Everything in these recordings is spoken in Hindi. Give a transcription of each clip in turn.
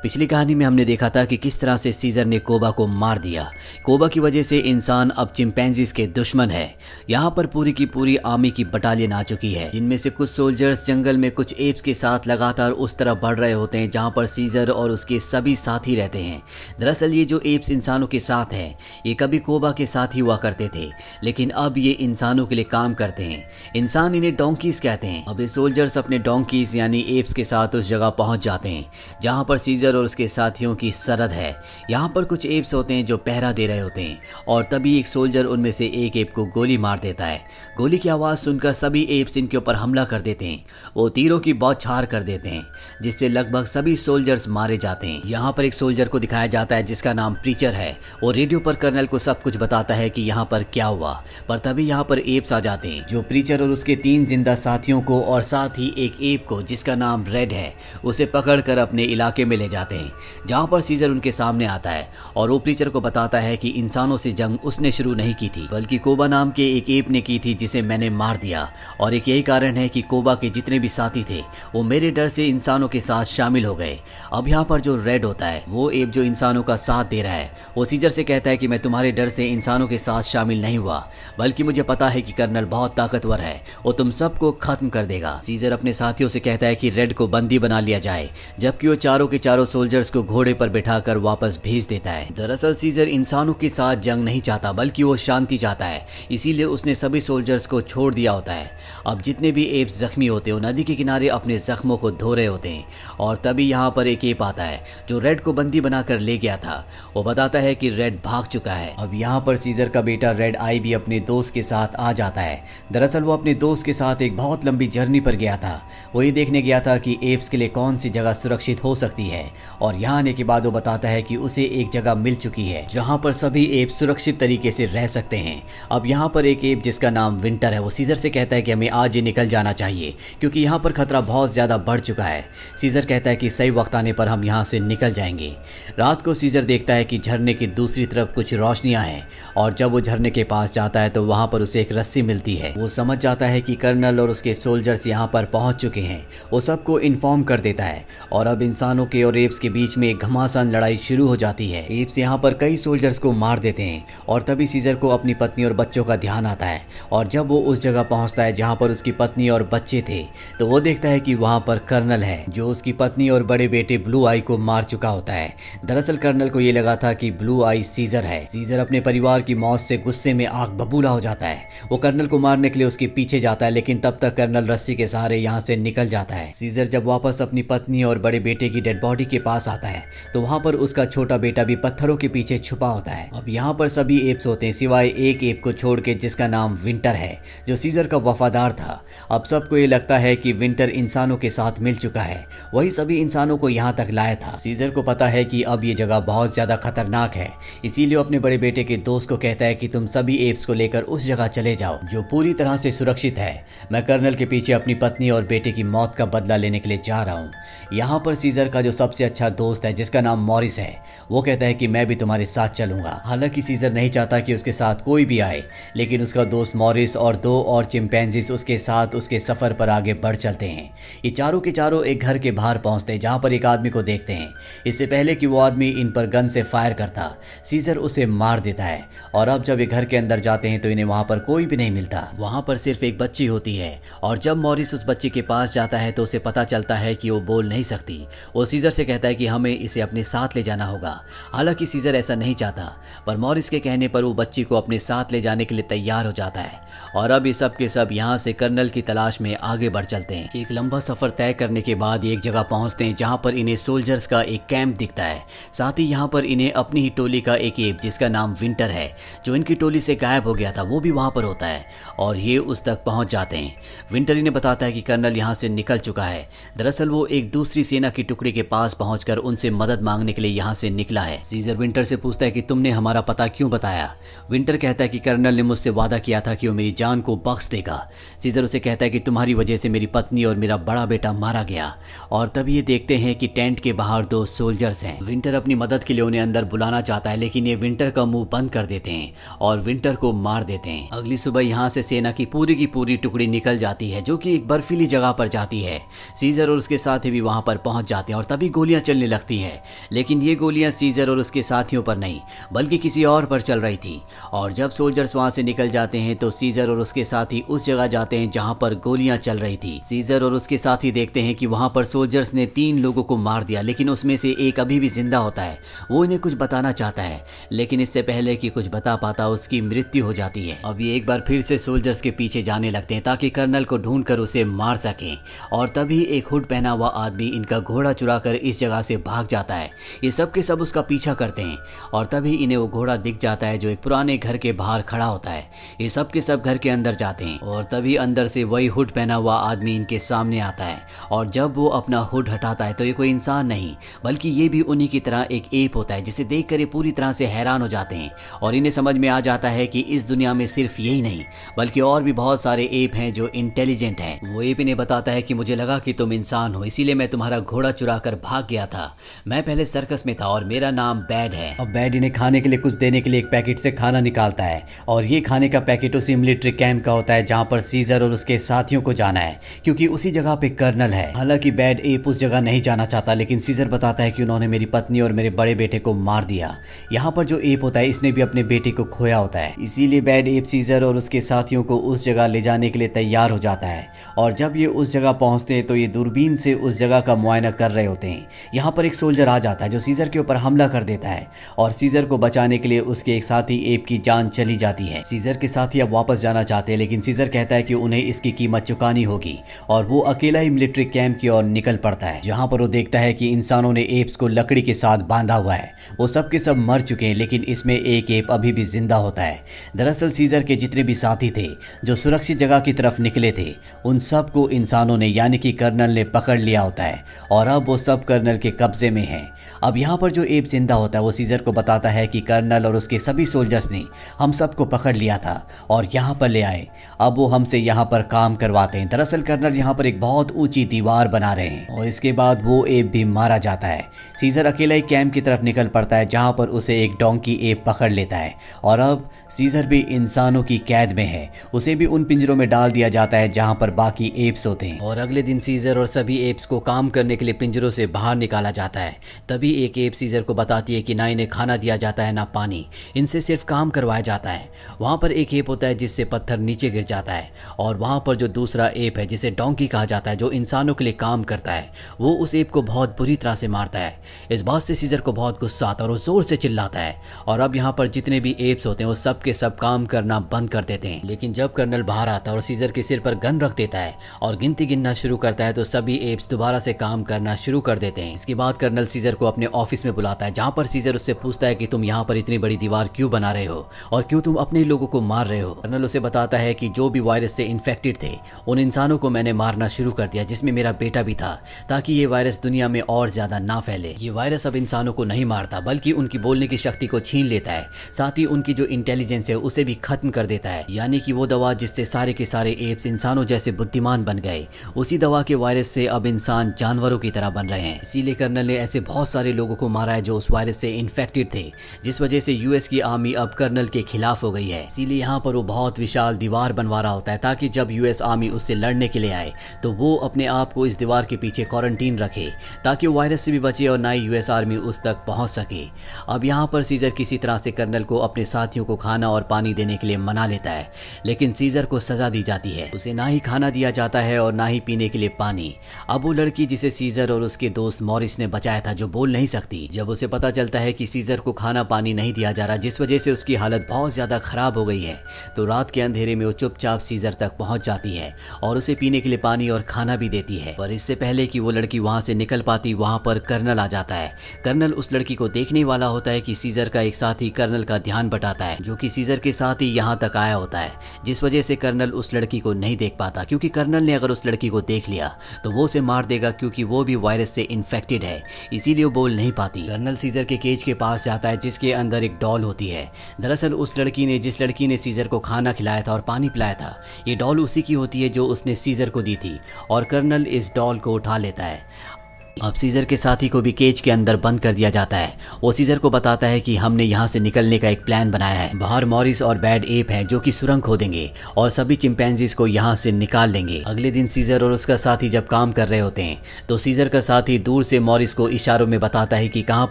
पिछली कहानी में हमने देखा था कि किस तरह से सीजर ने कोबा को मार दिया। कोबा की वजह से इंसान अब चिंपैंजीज के दुश्मन है। यहाँ पर पूरी की पूरी आर्मी की बटालियन आ चुकी है, जिनमें से कुछ सोल्जर्स जंगल में कुछ एप्स के साथ लगातार उस तरफ बढ़ रहे होते हैं जहाँ पर सीजर और उसके सभी साथी रहते हैं। दरअसल ये जो एप्स इंसानों के साथ हैं, ये कभी कोबा के साथ ही हुआ करते थे, लेकिन अब ये इंसानों के लिए काम करते हैं। इंसान इन्हें डोंकीज कहते हैं। अब ये सोल्जर्स अपने डोंकीज यानी एप्स के साथ उस जगह पहुंच जाते हैं जहाँ पर सीजर और उसके साथियों की सरहद है। यहाँ पर कुछ एप्स होते हैं जो पहरा दे रहे होते हैं और तभी एक सोल्जर उनमें से एक एप को गोली मार देता है। गोली की आवाज़ सुनकर सभी एप्स इनके ऊपर हमला कर देते हैं। वो तीरों की बौछार कर देते हैं जिससे लगभग सभी सोल्जर्स मारे जाते हैं। यहाँ पर एक सोल्जर को दिखाया जाता है जिसका नाम प्रीचर है। वो रेडियो पर कर्नल को सब कुछ बताता है कि यहाँ पर क्या हुआ, पर तभी यहाँ पर एप्स आ जाते हैं जो प्रीचर और उसके 3 जिंदा साथियों को और साथ ही एक एप को जिसका नाम रेड है उसे पकड़कर अपने इलाके में ले जाते हैं, जहाँ पर सीजर उनके सामने आता है और वो प्रीचर को बताता है कि इंसानों से जंग उसने शुरू नहीं की थी बल्कि कोबा नाम के एक एप ने की थी जिसे मैंने मार दिया, और एक यही कारण है कि कोबा के जितने भी साथी थे वो मेरे डर से इंसानों के साथ शामिल हो गए। अब यहाँ पर जो रेड होता है वो एप जो इंसानों का साथ दे रहा है, वो सीजर से कहता है कि मैं तुम्हारे डर से इंसानों के साथ शामिल नहीं हुआ, बल्कि मुझे पता है कि कर्नल बहुत ताकतवर है, वो तुम सबको खत्म कर देगा। सीजर अपने साथियों से कहता है कि रेड को बंदी बना लिया जाए, जबकि वो चारों के चारों सोल्जर्स को घोड़े पर बिठाकर वापस भेज देता है। दरअसल सीजर इंसानों के साथ जंग नहीं चाहता बल्कि वो शांति चाहता है, इसीलिए उसने सभी सोल्जर्स को छोड़ दिया होता है। अब जितने भी एप्स जख्मी होते हैं नदी के किनारे अपने जख्मों को धो रहे होते हैं और तभी यहाँ पर एक एप आता है जो रेड को बंदी बनाकर ले गया था। वो बताता है कि रेड भाग चुका है। अब यहाँ पर सीजर का बेटा रेड आई भी अपने दोस्त के साथ आ जाता है। दरअसल वो अपने दोस्त के साथ एक बहुत लंबी जर्नी पर गया था। वो ये देखने गया था कि एप्स के लिए कौन सी जगह सुरक्षित हो सकती है, और यहाँ आने के बाद वो बताता है कि उसे एक जगह मिल चुकी है जहाँ पर सभी एप सुरक्षित तरीके से रह सकते हैं। अब यहाँ पर एक एप जिसका नाम विंटर है वो सीजर से कहता है कि हमें आज ही निकल जाना चाहिए क्योंकि यहाँ पर खतरा बहुत ज्यादा बढ़ चुका है। सीजर कहता है कि सही वक्त आने पर हम यहाँ से निकल जाएंगे। रात को सीजर देखता है कि झरने की दूसरी तरफ कुछ रोशनियां हैं, और जब वो झरने के पास जाता है तो वहाँ पर उसे एक रस्सी मिलती है। वो समझ जाता है कि कर्नल और उसके सोल्जर्स यहाँ पर पहुंच चुके हैं। वो सबको इन्फॉर्म कर देता है और अब इंसानों के और एप्स के बीच में एक घमासान लड़ाई शुरू हो जाती है। एप्स यहाँ पर कई सोल्जर्स को मार देते हैं और तभी सीजर को अपनी पत्नी और बच्चों का ध्यान आता है, और जब वो उस जगह पहुंचता है जहाँ पर उसकी पत्नी और बच्चे थे तो वो देखता है कि वहाँ पर कर्नल है जो उसकी पत्नी और बड़े बेटे ब्लू आई को मार चुका होता है। दरअसल कर्नल को ये लगा था कि ब्लू आई सीजर है। सीजर अपने परिवार की मौत से गुस्से में आग बबूला हो जाता है। वो कर्नल को मारने के लिए उसके पीछे जाता है, लेकिन तब तक कर्नल रस्सी के सहारे यहाँ से निकल जाता है। सीजर जब वापस अपनी पत्नी और बड़े बेटे की डेड बॉडी के पास आता है तो वहाँ पर उसका छोटा बेटा भी पत्थरों के पीछे छुपा होता है। अब यहाँ पर सभी एप्स होते हैं सिवाय एक एप को छोड़ के जिसका नाम विंटर है जो सीजर का वफादार था। अब सबको ये लगता है कि विंटर इंसानों के साथ मिल चुका है, वही सभी इंसानों को यहाँ तक लाया था। सीजर को पता है कि अब ये जगह बहुत ज्यादा खतरनाक है, इसीलिए अपने बड़े बेटे के दोस्त को कहता है कि तुम सभी एप्स को लेकर उस जगह चले जाओ जो पूरी तरह से सुरक्षित है। मैं कर्नल के पीछे अपनी पत्नी और बेटे की मौत का बदला लेने के लिए जा रहा हूँ। यहाँ पर सीजर का जो सबसे अच्छा दोस्त है जिसका नाम मॉरिस है वो कहता है कि मैं भी तुम्हारे साथ चलूंगा। हालांकि सीजर नहीं चाहता कि उसके साथ कोई भी आए, लेकिन उसका दोस्त मॉरिस और 2 और चिंपैंजीज उसके साथ उसके सफर पर आगे बढ़ चलते हैं। ये चारों के चारों एक घर के बाहर पहुंचते हैं जहां पर एक आदमी को देखते हैं। इससे पहले कि वो आदमी इन पर गन से फायर करता सीजर उसे मार देता है, और अब जब ये घर के अंदर जाते हैं तो इन्हें वहां पर कोई भी नहीं मिलता। वहां पर सिर्फ एक बच्ची होती है, और जब मॉरिस उस बच्ची के पास जाता है तो उसे पता चलता है कि वो बोल नहीं सकती। वो सीजर से कहता है कि हमें इसे अपने साथ ले जाना होगा। हालांकि सीजर ऐसा नहीं चाहता, पर मॉरिस के कहने पर वो बच्ची को अपने साथ ले जाने के लिए तैयार हो जाता है, और अब ये सब के सब यहाँ से कर्नल की तलाश में आगे बढ़ चलते हैं। एक लंबा सफर तय करने के बाद एक जगह पहुंचते हैं जहाँ पर इन्हें सोल्जर्स का एक कैंप दिखता है। साथ ही यहाँ पर इन्हें अपनी ही टोली का एक एप जिसका नाम विंटर है जो इनकी टोली से गायब हो गया था वो भी वहाँ पर होता है, और ये उस तक पहुँच जाते हैं। विंटर इन्हें बताता है कि कर्नल यहाँ से निकल चुका है। दरअसल वो एक दूसरी सेना की टुकड़ी के पास पहुंचकर उनसे मदद मांगने के लिए यहाँ से निकला है। सीजर विंटर से पूछता है कि तुमने हमारा पता क्यों बताया। विंटर कहता है कि कर्नल ने मुझसे वादा किया था कि वो मेरी जान को बख्श देगा। सीजर उसे कहता है कि तुम्हारी वजह से मेरी पत्नी और मेरा बड़ा बेटा मारा गया। और तभी ये देखते हैं कि टेंट के बाहर 2 सोल्जर्स हैं। विंटर अपनी मदद के लिए उन्हें अंदर बुलाना चाहता है, लेकिन ये विंटर का मुंह बंद कर देते हैं और विंटर को मार देते हैं। अगली सुबह यहाँ से सेना की पूरी टुकड़ी निकल जाती है, जो कि एक बर्फीली जगह पर जाती है। सीजर और उसके साथी भी वहां पर पहुंच जाते हैं और तभी गोलियां चलने लगती है, लेकिन ये गोलियां सीजर और उसके साथियों पर नहीं बल्कि किसी और पर चल रही थी। और जब सोल्जर्स वहां से निकल जाते हैं तो सीजर और उसके साथी उस जगह जाते हैं जहां पर गोलियां चल रही थी। सीजर और उसके साथी देखते हैं कि वहां पर सोल्जर्स ने 3 लोगों को मार दिया, लेकिन उसमें से एक अभी भी जिंदा होता है। वो इन्हें कुछ बताना चाहता है, लेकिन इससे पहले कि कुछ बता पाता उसकी मृत्यु हो जाती है। अब ये एक बार फिर से सोल्जर्स के पीछे जाने लगते हैं ताकि कर्नल को ढूंढकर उसे मार सकें। और तभी एक हुड पहना हुआ आदमी इनका घोड़ा चुराकर इस जगह से भाग जाता है। ये सब के सब उसका पीछा करते हैं और तभी इन्हें वो घोड़ा दिख जाता है जो एक पुराने घर के बाहर खड़ा होता है। ये सब के सब घर के अंदर जाते हैं और तभी अंदर से वही हुड पहना हुआ आदमी इनके सामने आता है। और जब वो अपना हुड हटाता है तो ये कोई इंसान नहीं बल्कि ये भी उन्हीं की तरह एक एप होता है, जिसे देखकर ये पूरी तरह से हैरान हो जाते हैं। और इन्हें समझ में आ जाता है कि इस दुनिया में सिर्फ यही नहीं बल्कि और भी बहुत सारे एप हैं जो इंटेलिजेंट हैं। वो एप इन्हें बताता है कि मुझे लगा कि तुम इंसान हो, इसीलिए मैं तुम्हारा घोड़ा चुरा कर भाग गया था। मैं पहले सर्कस में था और मेरा नाम बैड है। अब बैड इन्हें खाने के लिए कुछ देने के लिए एक पैकेट से खाना निकालता है और ये खाने का पैकेट उसी मिलिट्री कैंप का होता है जहाँ पर सीजर और उसके साथियों को जाना है, क्योंकि उसी जगह पे कर्नल है। हालांकि बैड एप उस जगह नहीं जाना चाहता, लेकिन सीजर बताता है कि उन्होंने मेरी पत्नी और मेरे बड़े बेटे को मार दिया। यहाँ पर जो एप होता है इसने भी अपने बेटे को खोया होता है, इसीलिए बैड एप सीजर और उसके साथियों को उस जगह ले जाने के लिए तैयार हो जाता है। और जब ये उस जगह पहुंचते हैं तो ये दूरबीन से उस जगह का मुआयना कर रहे होते हैं। यहाँ पर एक सोल्जर आ जाता है जो सीजर के ऊपर हमला कर देता है और सीजर को बचाने के लिए उसके एक साथी एप की जान चली जाती है। सीजर के साथी अब वापस जाना चाहते हैं, लेकिन सीजर कहता है कि उन्हें इसकी कीमत चुकानी होगी और वो अकेला ही मिलिट्री कैंप की ओर निकल पड़ता है, जहाँ पर वो देखता है कि इंसानों ने एप्स को लकड़ी के साथ बांधा हुआ है। वो सब के सब मर चुके हैं, लेकिन इसमें एक एप अभी भी जिंदा होता है। दरअसल सीजर के जितने भी साथी थे जो सुरक्षित जगह की तरफ निकले थे, उन सब को इंसानों ने यानी कि कर्नल ने पकड़ लिया होता है और अब वो सब कर्नल के कब्जे में है। अब यहाँ पर जो एप जिंदा होता है वो सीजर को बताता है कि कर्नल और उसके सभी सोल्जर्स ने हम सबको पकड़ लिया था और यहाँ पर ले आए। अब वो हमसे यहाँ पर काम करवाते हैं। दरअसल कर्नल यहाँ पर एक बहुत ऊंची दीवार बना रहे हैं और इसके बाद वो एप भी मारा जाता है। सीजर अकेला ही कैंप की तरफ निकल पड़ता है, जहाँ पर उसे एक डोंकी एप पकड़ लेता है और अब सीजर भी इंसानों की कैद में है। उसे भी उन पिंजरों में डाल दिया जाता है जहाँ पर बाकी एप्स होते हैं। और अगले दिन सीजर और सभी एप्स को काम करने के लिए पिंजरों से बाहर निकाला जाता है। तभी एक एप सीजर को बताती है कि ना इन्हें खाना दिया जाता है ना पानी, इनसे सिर्फ काम करवाया जाता है। वहाँ पर एक एप होता है जिससे पत्थर नीचे गिर जाता है और वहाँ पर जो दूसरा एप है जिसे डोंकी कहा जाता है, जो इंसानों के लिए काम करता है, वो उस एप को बहुत बुरी तरह से मारता है। इस बात से सीजर को बहुत गुस्सा आता है और वो जोर से चिल्लाता है। और अब यहाँ पर जितने भी एप्स होते हैं वो सब के सब काम करना बंद कर देते हैं। लेकिन जब कर्नल बाहर आता है और सीजर के सिर पर गन रख देता है और गिनती गिनना शुरू करता है तो सभी एप्स दोबारा से काम करना शुरू कर देते हैं। इसके बाद कर्नल सीजर को अपने ऑफिस में बुलाता है, जहाँ पर सीजर उससे पूछता है कि तुम यहाँ पर इतनी बड़ी दीवार क्यों बना रहे हो और क्यों तुम अपने लोगों को मार रहे हो। कर्नल उसे बताता है कि जो भी वायरस से इन्फेक्टेड थे उन इंसानों को मैंने मारना शुरू कर दिया, जिसमें मेरा बेटा भी था, ताकि ये वायरस दुनिया में और ज्यादा ना फैले। ये वायरस अब इंसानों को नहीं मारता बल्कि उनकी बोलने की शक्ति को छीन लेता है, साथ ही उनकी जो इंटेलिजेंस है उसे भी खत्म कर देता है। यानी कि वो दवा जिससे सारे के सारे एप्स इंसानों जैसे बुद्धिमान बन गए, उसी दवा के वायरस से अब इंसान जानवरों की तरह बन रहे हैं। इसीलिए कर्नल ने ऐसे बहुत सारे लोगों को मारा है जो उस वायरस से इन्फेक्टेड थे, जिस वजह से यूएस की आर्मी अब कर्नल के खिलाफ हो गई है। इसीलिए यहाँ पर वो बहुत विशाल दीवार बनवा रहा होता है ताकि जब यूएस आर्मी उससे लड़ने के लिए आए तो वो अपने आप को इस दीवार के पीछे क्वारंटीन रखे, ताकि वो वायरस से भी बचे और ना ही यूएस आर्मी उस तक पहुंच सके। अब यहाँ पर सीजर किसी तरह से कर्नल को अपने साथियों को खाना और पानी देने के लिए मना लेता है, लेकिन सीजर को सजा दी जाती है। उसे ना ही खाना दिया जाता है और ना ही पीने के लिए पानी। अब वो लड़की जिसे सीजर और उसके दोस्त मॉरिस ने बचाया था, जो बोल नहीं सकती, जब उसे पता चलता है कि सीजर को खाना पानी नहीं दिया जा रहा, जिस वजह से उसकी हालत बहुत ज्यादा खराब हो गई है, तो रात के अंधेरे में वो चुपचाप सीजर तक पहुंच जाती है और उसे पीने के लिए पानी और खाना भी देती है। पर इससे पहले कि वो लड़की वहां से निकल पाती, वहां पर कर्नल आ जाता है। कर्नल उस लड़की को देखने वाला होता है कि सीजर का एक साथी कर्नल का ध्यान बटाता है, जो कि सीजर के साथ ही यहाँ तक आया होता है, जिस वजह से कर्नल उस लड़की को नहीं देख पाता, क्योंकि कर्नल ने अगर उस लड़की को देख लिया तो वो उसे मार देगा, क्योंकि वो भी वायरस से इन्फेक्टेड है। इसीलिए वो बोल नहीं पाती। कर्नल सीजर के केज के पास जाता है जिसके अंदर एक डॉल होती है। दरअसल उस लड़की ने जिस लड़की ने सीजर को खाना खिलाया था और पानी पिलाया था, ये डॉल उसी की होती है जो उसने सीजर को दी थी और कर्नल इस डॉल को उठा लेता है। अब सीजर के साथी को भी केज के अंदर बंद कर दिया जाता है। वो सीजर को बताता है कि हमने यहाँ से निकलने का एक प्लान बनाया है। बाहर मॉरिस और बैड एप हैं जो कि सुरंग खोदेंगे और सभी चिंपैंजीज को यहाँ से निकाल लेंगे। अगले दिन सीजर और उसका साथी जब काम कर रहे होते हैं तो सीजर का साथी दूर से मॉरिस को इशारों में बताता है कि कहाँ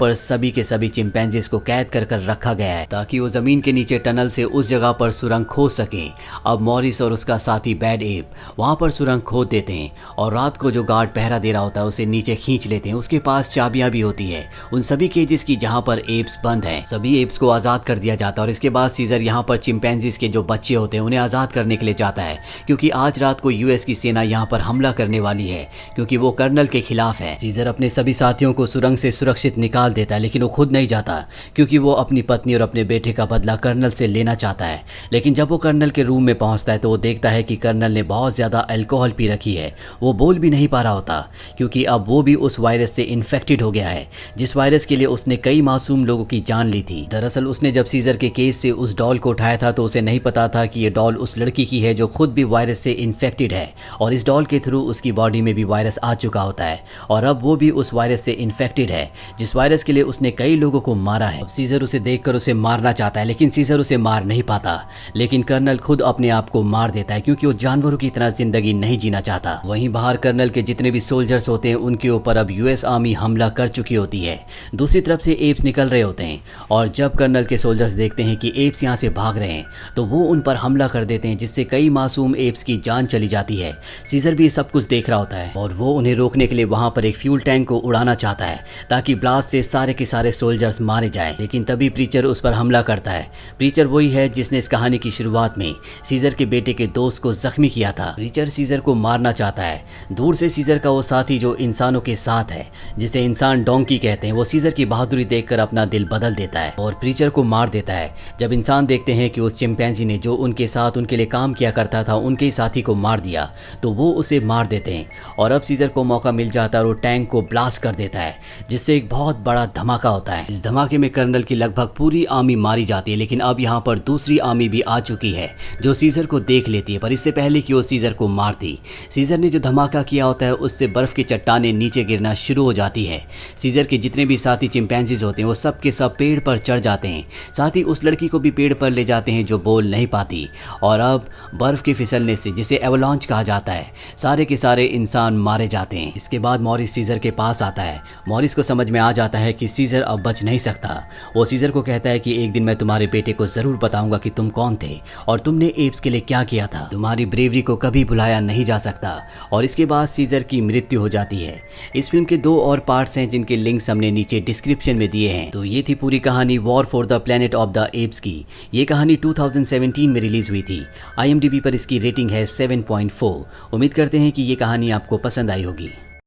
पर सभी के सभी चिंपैंजीज को कैद कर रखा गया है ताकि वो जमीन के नीचे टनल से उस जगह पर सुरंग खोद सके। अब मॉरिस और उसका साथी बैड एप वहाँ पर सुरंग खोद देते हैं और रात को जो गार्ड पहरा दे रहा होता है उसे नीचे खींच लेते हैं। उसके पास चाबियां भी होती है उन सभी केजेस की जहां पर एप्स बंद हैं। सभी एप्स को आजाद कर दिया जाता है और इसके बाद सीजर यहां पर चिंपैंजीज के जो बच्चे होते हैं उन्हें आजाद करने के लिए जाता है क्योंकि आज रात को यूएस की सेना यहां पर हमला करने वाली है क्योंकि वो कर्नल के खिलाफ है। सीजर अपने सभी साथियों को सुरंग से सुरक्षित निकाल देता है लेकिन वो खुद नहीं जाता क्योंकि वो अपनी पत्नी और अपने बेटे का बदला कर्नल से लेना चाहता है। लेकिन जब वो कर्नल के रूम में पहुंचता है तो वो देखता है कि कर्नल ने बहुत ज्यादा अल्कोहल पी रखी है। वो बोल भी नहीं पा रहा होता क्योंकि अब वो भी उस वायरस से इन्फेक्टेड हो गया है जिस वायरस के लिए उसने कई मासूम लोगों की जान ली थी। दरअसल उसने जब सीजर के केस से उस डॉल को उठाया था तो उसे नहीं पता था कि ये डॉल उस लड़की की है जो खुद भी वायरस से इन्फेक्टेड है और इस डॉल के थ्रू उसकी बॉडी में भी वायरस आ चुका होता है और अब वो भी उस वायरस से इन्फेक्टेड है जिस वायरस के लिए उसने कई लोगों को मारा है। अब सीजर उसे देखकर उसे मारना चाहता है लेकिन सीजर उसे मार नहीं पाता। लेकिन कर्नल खुद अपने आप को मार देता है क्योंकि वो जानवरों की तरह जिंदगी नहीं जीना चाहता। वहीं बाहर कर्नल के जितने भी सोल्जर्स होते हैं उनके ऊपर अब यूएस आर्मी हमला कर चुकी होती है। दूसरी तरफ से एप्स निकल रहे होते हैं और जब कर्नल के सोल्जर्स देखते हैं कि एप्स यहाँ से भाग रहे हैं तो वो उन पर हमला कर देते हैं जिससे कई मासूम एप्स की जान चली जाती है। सीजर भी सब कुछ देख रहा होता है और वो उन्हें रोकने के लिए वहां पर एक फ्यूल टैंक को उड़ाना चाहता है ताकि ब्लास्ट से सारे के सारे सोल्जर्स मारे जाएं। लेकिन तभी प्रीचर उस पर हमला करता है। प्रीचर वही है जिसने इस कहानी की शुरुआत में सीजर के बेटे के दोस्त को जख्मी किया था। प्रीचर सीजर को मारना चाहता है। दूर से सीजर का वो साथी जो इंसानों के साथ है जिसे इंसान डोंकी कहते हैं वो सीजर की बहादुरी देखकर अपना दिल बदल देता है और प्रीचर को मार देता है। जब इंसान देखते हैं कि उस चिंपैंजी ने जो उनके साथ उनके लिए काम किया करता था उनके साथी को मार दिया तो वो उसे मार देते हैं और अब सीजर को मौका मिल जाता है और वो टैंक को ब्लास्ट कर देता है जिससे एक बहुत बड़ा धमाका होता है। इस धमाके में कर्नल की लगभग पूरी आर्मी मारी जाती है लेकिन अब यहाँ पर दूसरी आर्मी भी आ चुकी है जो सीजर को देख लेती है पर इससे पहले कि वो सीजर को मारती सीजर ने जो धमाका किया होता है उससे बर्फ की चट्टानें नीचे गिरना शुरू हो जाती है। सीजर के जितने भी साथी चिंपैंजीज होते हैं वो सब के सब पेड़ पर चढ़ जाते हैं। साथ ही उस लड़की को भी पेड़ पर ले जाते हैं जो बोल नहीं पाती और अब बर्फ के फिसलने से जिसे एवलांच कहा जाता है सारे के सारे इंसान मारे जाते हैं। इसके बाद मॉरिस सीजर के पास आता है। मॉरिस को समझ में आ जाता है कि सीजर अब बच नहीं सकता। वो सीजर को कहता है कि एक दिन मैं तुम्हारे बेटे को जरूर बताऊंगा कि तुम कौन थे और तुमने एप्स के लिए क्या किया था। तुम्हारी ब्रेवरी को कभी भुलाया नहीं जा सकता। और इसके बाद सीजर की मृत्यु हो जाती है। इस फिल्म के 2 और पार्ट्स हैं जिनके लिंक्स हमने नीचे डिस्क्रिप्शन में दिए हैं। तो ये थी पूरी कहानी war for the planet of the apps की। ये कहानी 2017 में रिलीज हुई थी। IMDb पर इसकी रेटिंग है 7.4। उम्मीद करते हैं कि ये कहानी आपको पसंद आई होगी।